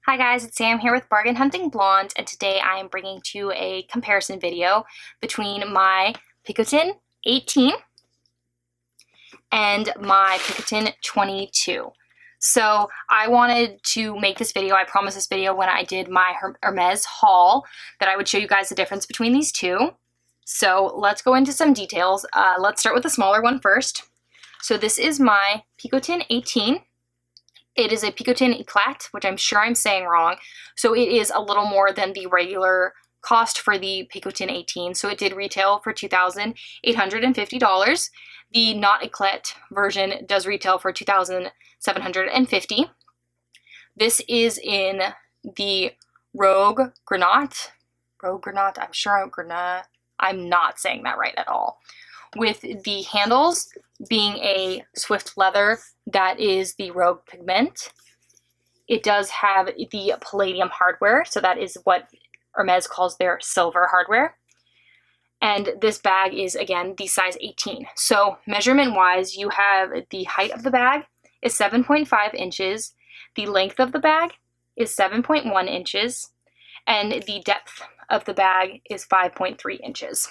Hi guys, it's Sam here with Bargain.hunting.blonde, and today I am bringing to you a comparison video between my Picotin 18 and my Picotin 22. So I wanted to make this video. I promised this video when I did my Hermes haul that I would show you guys the difference between these two. So let's go into some details. Let's start with the smaller one first. So this is my Picotin 18. It is a Picotin Eclat, which I'm sure I'm saying wrong. So it is a little more than the regular cost for the Picotin 18. So it did retail for $2,850. The not Eclat version does retail for $2,750. This is in the Rogue Granat. Rogue Granat, I'm not saying that right at all. With the handles being a Swift leather, that is the Rogue pigment. It does have the palladium hardware, so that is what Hermes calls their silver hardware. And this bag is, again, the size 18. So measurement-wise, you have the height of the bag is 7.5 inches, the length of the bag is 7.1 inches, and the depth of the bag is 5.3 inches.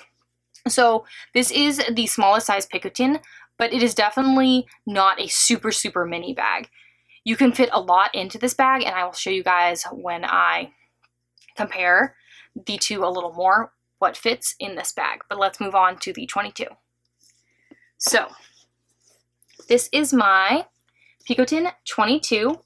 So this is the smallest size Picotin, but it is definitely not a super mini bag. You can fit a lot into this bag, and I will show you guys when I compare the two a little more what fits in this bag. But let's move on to the 22. So this is my Picotin 22.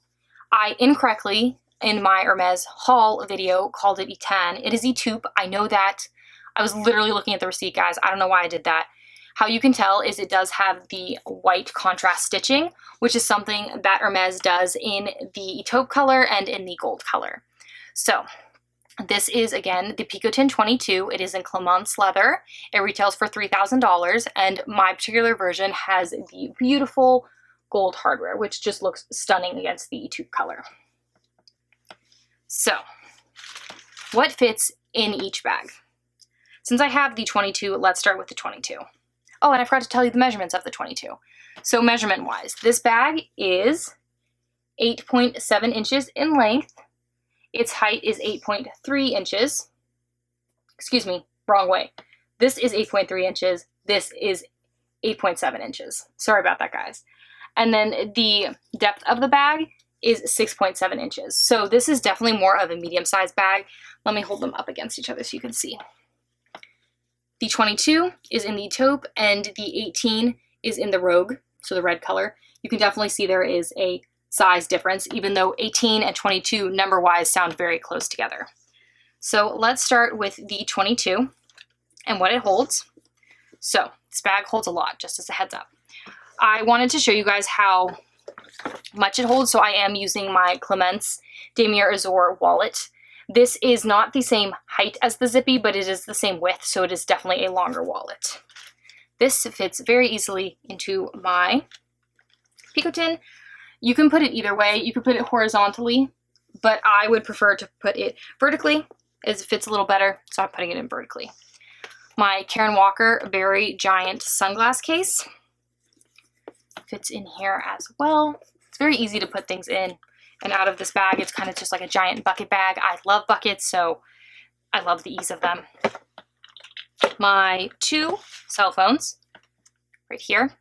I incorrectly, in my Hermes haul video, called it E10. It is E-taupe. I know that. I was literally looking at the receipt, guys. I don't know why I did that. How you can tell is it does have the white contrast stitching, which is something that Hermes does in the taupe color and in the gold color. So this is, again, the Picotin 22. It is in Clemence leather. It retails for $3,000, and my particular version has the beautiful gold hardware, which just looks stunning against the taupe color. So what fits in each bag? Since I have the 22, let's start with the 22. Oh, and I forgot to tell you the measurements of the 22. So measurement-wise, this bag is 8.7 inches in length. Its height is 8.3 inches. Excuse me, wrong way. This is 8.3 inches. This is 8.7 inches. Sorry about that, guys. And then the depth of the bag is 6.7 inches. So this is definitely more of a medium-sized bag. Let me hold them up against each other so you can see. The 22 is in the taupe and the 18 is in the Rogue, so the red color. You can definitely see there is a size difference, even though 18 and 22 number-wise sound very close together. So let's start with the 22 and what it holds. So this bag holds a lot, just as a heads up. I wanted to show you guys how much it holds, so I am using my Clemence Damier Azur wallet. This is not the same height as the Zippy, but it is the same width, so it is definitely a longer wallet. This fits very easily into my Picotin. You can put it either way. You could put it horizontally, but I would prefer to put it vertically, as it fits a little better, so I'm putting it in vertically. My Karen Walker Very Giant Sunglass case fits in here as well. It's very easy to put things in and out of this bag. It's kind of just like a giant bucket bag. I love buckets, so I love the ease of them. My two cell phones right here.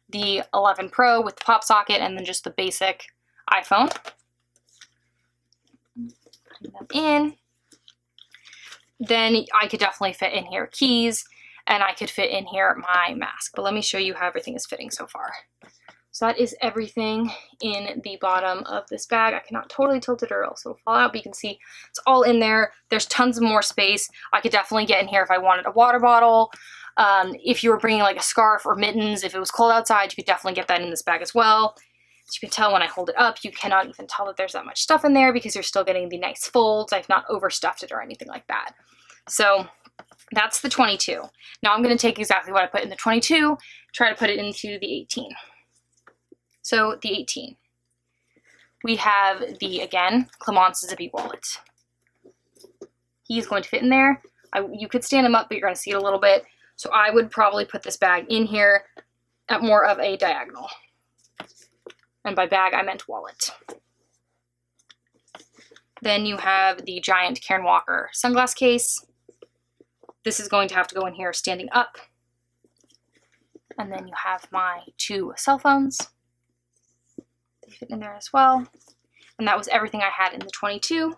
The 11 Pro with the pop socket, and then just the basic iPhone. Putting them in. Then I could definitely fit in here keys, and I could fit in here my mask. But let me show you how everything is fitting so far. So that is everything in the bottom of this bag. I cannot totally tilt it or else it'll fall out, but you can see it's all in there. There's tons of more space. I could definitely get in here if I wanted a water bottle. If you were bringing like a scarf or mittens, if it was cold outside, you could definitely get that in this bag as well. As you can tell when I hold it up, you cannot even tell that there's that much stuff in there because you're still getting the nice folds. I've not overstuffed it or anything like that. So that's the 22. Now I'm going to take exactly what I put in the 22, try to put it into the 18. So the 18, we have the, again, Clemence Zippy wallet. He's going to fit in there. You could stand him up, but you're going to see it a little bit. So I would probably put this bag in here at more of a diagonal. And by bag, I meant wallet. Then you have the giant Karen Walker sunglass case. This is going to have to go in here standing up. And then you have my 2 cell phones. They fit in there as well. And that was everything I had in the 22.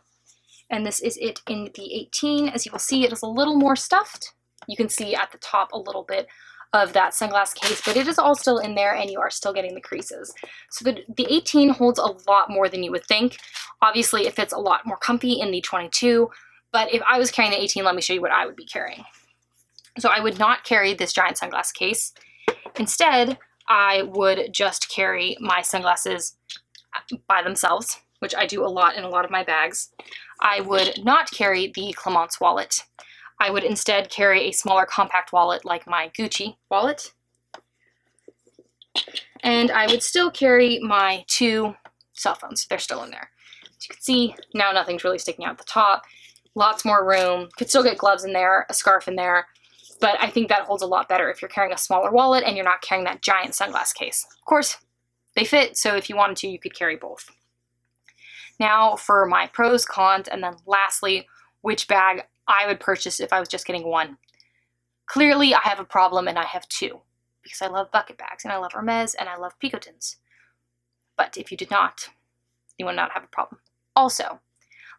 And this is it in the 18. As you will see, it is a little more stuffed. You can see at the top a little bit of that sunglass case, but it is all still in there and you are still getting the creases. So the 18 holds a lot more than you would think. Obviously, it fits a lot more comfy in the 22, but if I was carrying the 18, let me show you what I would be carrying. So I would not carry this giant sunglass case. Instead, I would just carry my sunglasses by themselves, which I do a lot in a lot of my bags. I would not carry the Clemence wallet. I would instead carry a smaller compact wallet like my Gucci wallet. And I would still carry my 2 cell phones. They're still in there. As you can see, now nothing's really sticking out at the top. Lots more room. Could still get gloves in there, a scarf in there. But I think that holds a lot better if you're carrying a smaller wallet and you're not carrying that giant sunglass case. Of course, they fit, so if you wanted to, you could carry both. Now for my pros, cons, and then lastly, which bag I would purchase if I was just getting 1. Clearly, I have a problem and I have 2, because I love bucket bags and I love Hermes and I love Picotins. But if you did not, you would not have a problem. Also,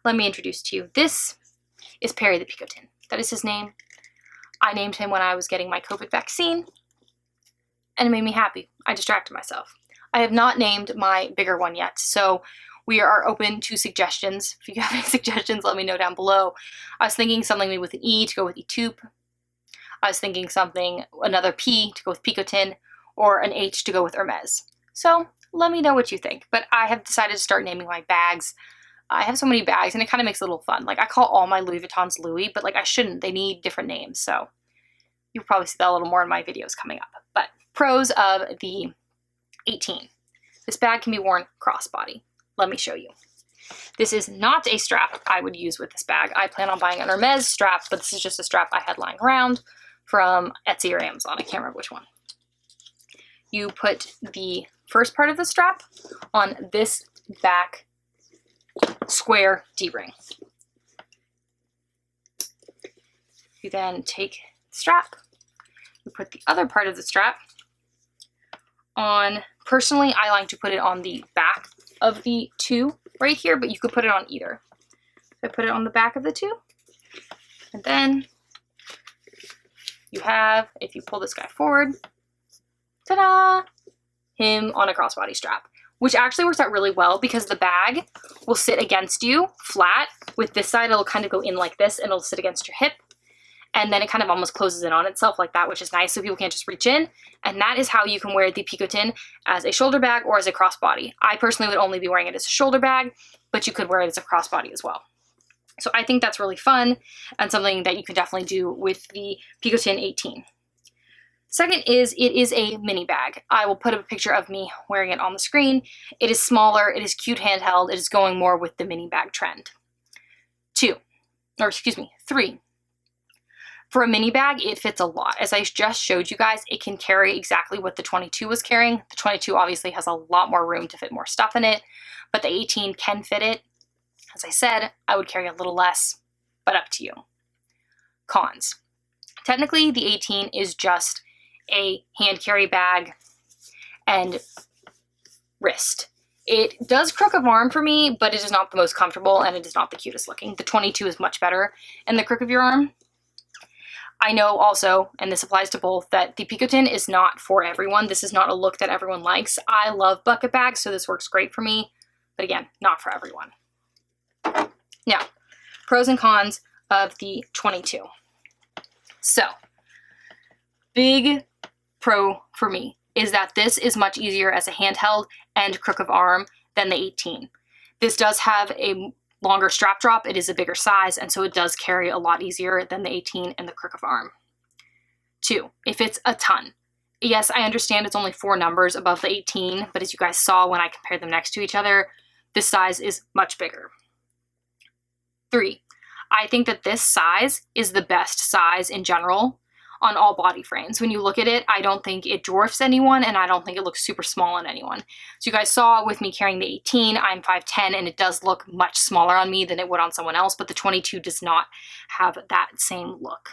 let me introduce to you, this is Perry the Picotin. That is his name. I named him when I was getting my COVID vaccine, and it made me happy. I distracted myself. I have not named my bigger one yet, so we are open to suggestions. If you have any suggestions, let me know down below. I was thinking something maybe with an E to go with Etoupe. I was thinking something, another P to go with Picotin, or an H to go with Hermes. So let me know what you think. But I have decided to start naming my bags. I have so many bags and it kind of makes it a little fun. Like I call all my Louis Vuittons Louis, but like I shouldn't. They need different names. So you'll probably see that a little more in my videos coming up. But pros of the 18. This bag can be worn crossbody. Let me show you. This is not a strap I would use with this bag. I plan on buying an Hermes strap, but this is just a strap I had lying around from Etsy or Amazon. I can't remember which one. You put the first part of the strap on this back square D-ring. You then take the strap, you put the other part of the strap on. Personally, I like to put it on the back of the 2 right here, but you could put it on either. So I put it on the back of the 2, and then you have, if you pull this guy forward, ta-da, him on a crossbody strap, which actually works out really well because the bag will sit against you flat. With this side, it'll kind of go in like this and it'll sit against your hip. And then it kind of almost closes in on itself like that, which is nice so people can't just reach in. And that is how you can wear the Picotin as a shoulder bag or as a crossbody. I personally would only be wearing it as a shoulder bag, but you could wear it as a crossbody as well. So I think that's really fun and something that you can definitely do with the Picotin 18. Second is, it is a mini bag. I will put up a picture of me wearing it on the screen. It is smaller, it is cute handheld, it is going more with the mini bag trend. 3. For a mini bag, it fits a lot. As I just showed you guys, it can carry exactly what the 22 was carrying. The 22 obviously has a lot more room to fit more stuff in it, but the 18 can fit it. As I said, I would carry a little less, but up to you. Cons. Technically, the 18 is just a hand carry bag and wrist. It does crook of arm for me, but it is not the most comfortable and it is not the cutest looking. The 22 is much better in the crook of your arm. I know also, and this applies to both, that the Picotin is not for everyone. This is not a look that everyone likes. I love bucket bags, so this works great for me, but again, not for everyone. Now, pros and cons of the 22. So, big pro for me is that this is much easier as a handheld and crook of arm than the 18. This does have a longer strap drop, it is a bigger size, and so it does carry a lot easier than the 18 and the crook of arm. 2, it fits a ton. Yes, I understand it's only 4 numbers above the 18, but as you guys saw when I compared them next to each other, this size is much bigger. 3, I think that this size is the best size in general. on all body frames. When you look at it, I don't think it dwarfs anyone, and I don't think it looks super small on anyone. So you guys saw with me carrying the 18, I'm 5'10", and it does look much smaller on me than it would on someone else, but the 22 does not have that same look.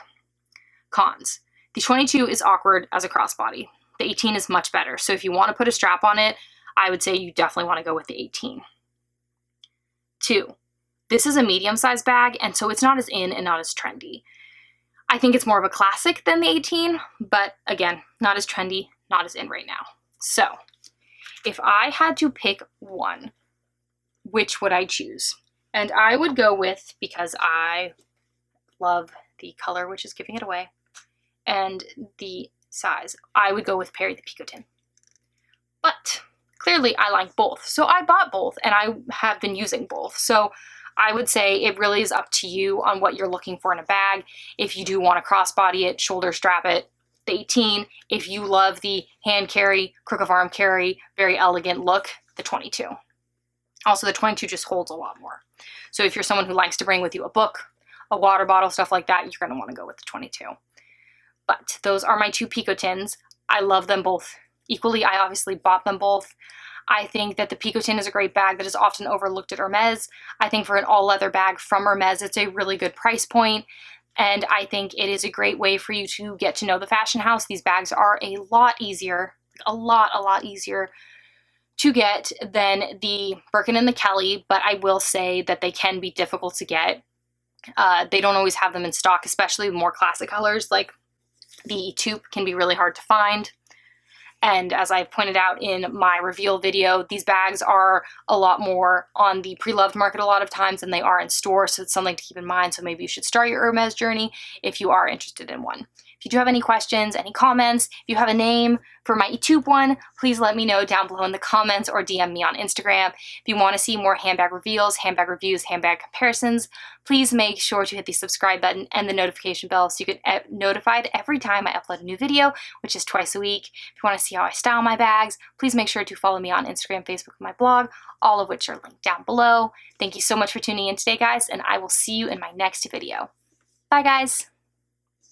Cons. The 22 is awkward as a crossbody. The 18 is much better. So if you want to put a strap on it, I would say you definitely want to go with the 18. 2. This is a medium-sized bag, and so it's not as in and not as trendy. I think it's more of a classic than the 18, but again, not as trendy, not as in right now. So if I had to pick one, which would I choose? And I would go with, because I love the color, which is giving it away, and the size, I would go with Perry the Picotin. But clearly I like both, so I bought both, and I have been using both. So I would say it really is up to you on what you're looking for in a bag. If you do want to crossbody it, shoulder strap it, the 18. If you love the hand carry, crook of arm carry, very elegant look, the 22. Also, the 22 just holds a lot more. So if you're someone who likes to bring with you a book, a water bottle, stuff like that, you're going to want to go with the 22. But those are my two Picotins. I love them both equally. I obviously bought them both. I think that the Picotin is a great bag that is often overlooked at Hermes. I think for an all-leather bag from Hermes, it's a really good price point, and I think it is a great way for you to get to know the fashion house. These bags are a lot easier, a lot easier to get than the Birkin and the Kelly, but I will say that they can be difficult to get. They don't always have them in stock, especially more classic colors like the taupe can be really hard to find. And as I've pointed out in my reveal video, these bags are a lot more on the pre-loved market a lot of times than they are in store, so it's something to keep in mind. So maybe you should start your Hermes journey if you are interested in one. If you do have any questions, any comments, if you have a name for my taupe one, please let me know down below in the comments or DM me on Instagram. If you want to see more handbag reveals, handbag reviews, handbag comparisons, please make sure to hit the subscribe button and the notification bell so you get notified every time I upload a new video, which is twice a week. If you want to see how I style my bags, please make sure to follow me on Instagram, Facebook, and my blog, all of which are linked down below. Thank you so much for tuning in today, guys, and I will see you in my next video. Bye, guys.